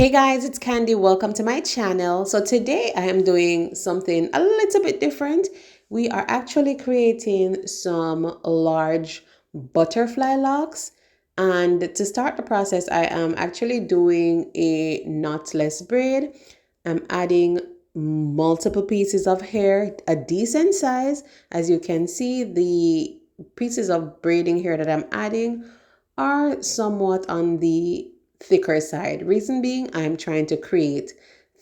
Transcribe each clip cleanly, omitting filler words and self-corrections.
Hey guys, it's Candy. Welcome to my channel. So today I am doing something a little bit different. We are actually creating some large butterfly locks. And to start the process, I am actually doing a knotless braid. I'm adding multiple pieces of hair, a decent size. As you can see, the pieces of braiding hair that I'm adding are somewhat on the thicker side. Reason being, I'm trying to create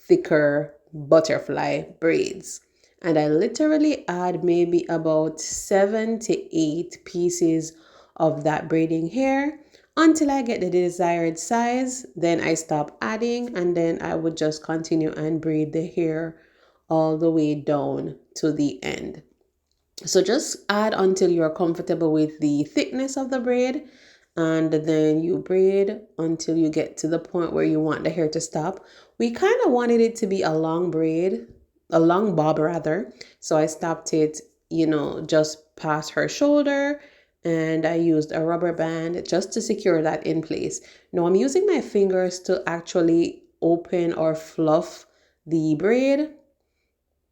thicker butterfly braids. And I literally add maybe about 7 to 8 pieces of that braiding hair until I get the desired size. Then I stop adding and then I would just continue and braid the hair all the way down to the end. So just add until you're comfortable with the thickness of the braid, and then you braid until you get to the point where you want the hair to stop. We kind of wanted it to be a long braid, a long bob rather. So I stopped it, just past her shoulder, and I used a rubber band just to secure that in place. Now I'm using my fingers to actually open or fluff the braid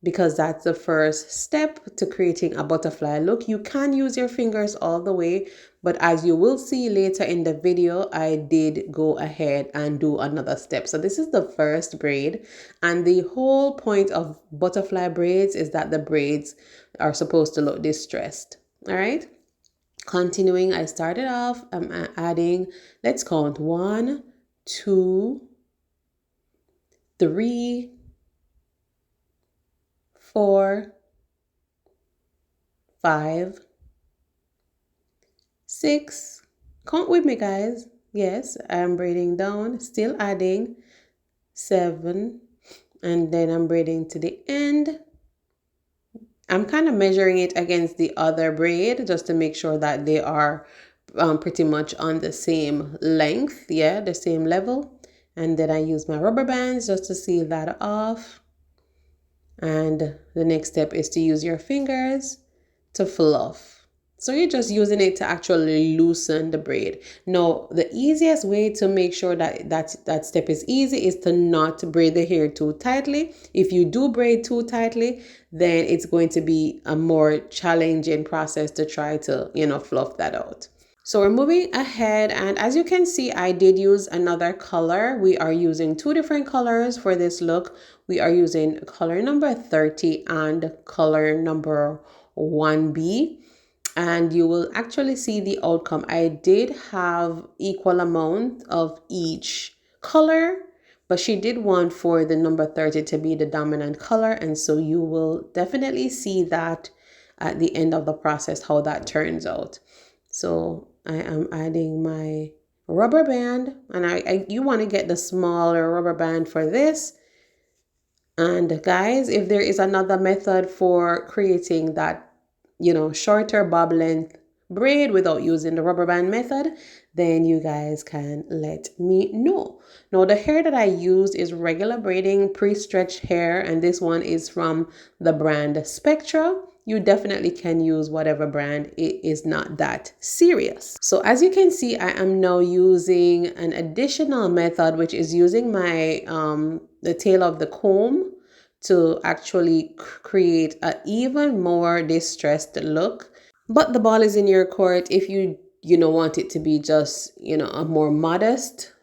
because that's the first step to creating a butterfly look. You can use your fingers all the way, but as you will see later in the video, I did go ahead and do another step. So this is the first braid, and the whole point of butterfly braids is that the braids are supposed to look distressed. All right, continuing, I started off, I'm adding, let's count 1, 2, 3, 4, 5, 6. Count with me, guys. Yes, I'm braiding down, still adding 7, and then I'm braiding to the end. I'm kind of measuring it against the other braid just to make sure that they are pretty much on the same length, yeah, the same level. And then I use my rubber bands just to seal that off. And the next step is to use your fingers to fluff. So you're just using it to actually loosen the braid. Now, the easiest way to make sure that step is easy is to not braid the hair too tightly. If you do braid too tightly, then it's going to be a more challenging process to try to, fluff that out. So we're moving ahead, and as you can see, I did use another color. We are using two different colors for this look. We are using color number 30 and color number 1B, and you will actually see the outcome. I did have equal amount of each color, but she did want for the number 30 to be the dominant color, and so you will definitely see that at the end of the process how that turns out. So I am adding my rubber band, and you want to get the smaller rubber band for this. And guys, if there is another method for creating that, shorter bob length braid without using the rubber band method, then you guys can let me know. Now, the hair that I use is regular braiding pre-stretched hair, and this one is from the brand Spectra. You definitely can use whatever brand. It is not that serious. So as you can see, I am now using an additional method, which is using my the tail of the comb to actually create an even more distressed look. But the ball is in your court. If you want it to be just, a more modest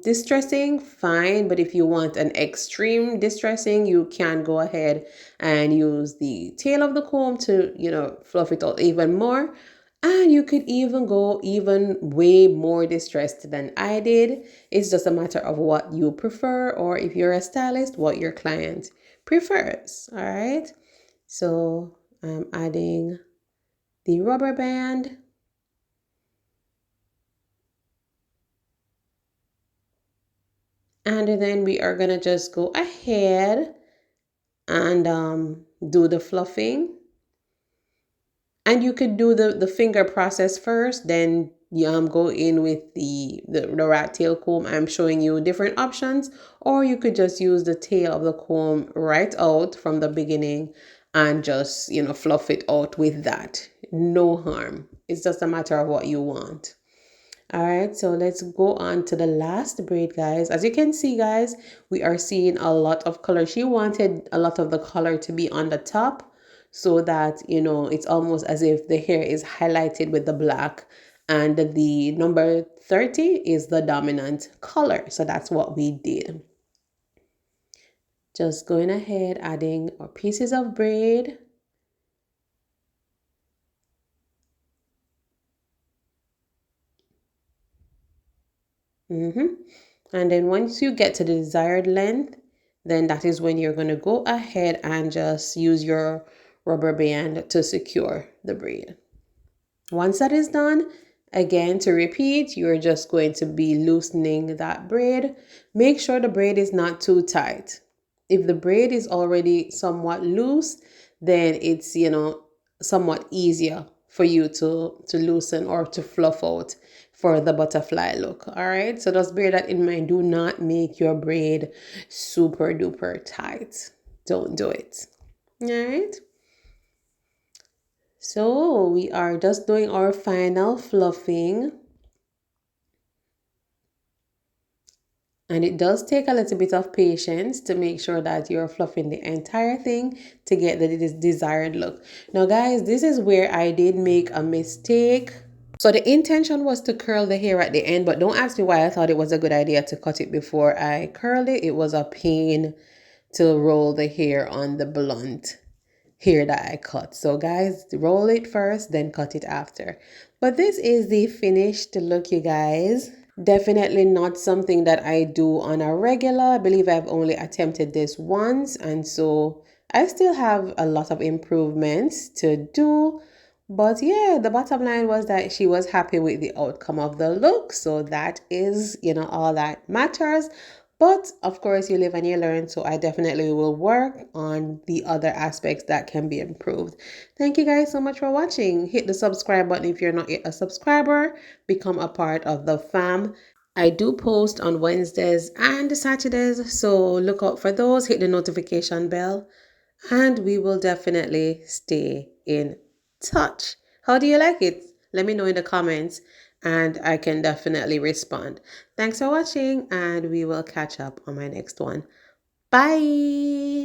distressing, fine. But if you want an extreme distressing, you can go ahead and use the tail of the comb to, fluff it out even more. And you could even go even way more distressed than I did. It's just a matter of what you prefer, or if you're a stylist, what your client prefers. All right. So I'm adding the rubber band. And then we are going to just go ahead and do the fluffing. And you could do the finger process first, then go in with the rat tail comb. I'm showing you different options, or you could just use the tail of the comb right out from the beginning and just, fluff it out with that. No harm. It's just a matter of what you want. All right, so let's go on to the last braid, guys. As you can see, guys, we are seeing a lot of color. She wanted a lot of the color to be on the top so that, you know, it's almost as if the hair is highlighted with the black, and the number 30 is the dominant color. So that's what we did. Just going ahead, adding our pieces of braid. And then once you get to the desired length, then that is when you're going to go ahead and just use your rubber band to secure the braid. Once that is done, again, to repeat, you're just going to be loosening that braid. Make sure the braid is not too tight. If the braid is already somewhat loose, then it's, you know, somewhat easier for you to loosen or to fluff out for the butterfly look. All right, so just bear that in mind. Do not make your braid super duper tight. Don't do it. All right. So we are just doing our final fluffing. And it does take a little bit of patience to make sure that you're fluffing the entire thing to get the desired look. Now, guys, this is where I did make a mistake. So the intention was to curl the hair at the end, but don't ask me why I thought it was a good idea to cut it before I curled it. It was a pain to roll the hair on the blunt hair that I cut. So guys, roll it first, then cut it after. But this is the finished look, you guys. Definitely not something that I do on a regular. I believe I've only attempted this once, and so I still have a lot of improvements to do. But yeah, the bottom line was that she was happy with the outcome of the look. So that is, you know, all that matters. But of course, you live and you learn. So I definitely will work on the other aspects that can be improved. Thank you guys so much for watching. Hit the subscribe button if you're not yet a subscriber. Become a part of the fam. I do post on Wednesdays and Saturdays. So look out for those. Hit the notification bell. And we will definitely stay in touch. How do you like it? Let me know in the comments and I can definitely respond. Thanks for watching and we will catch up on my next one. Bye.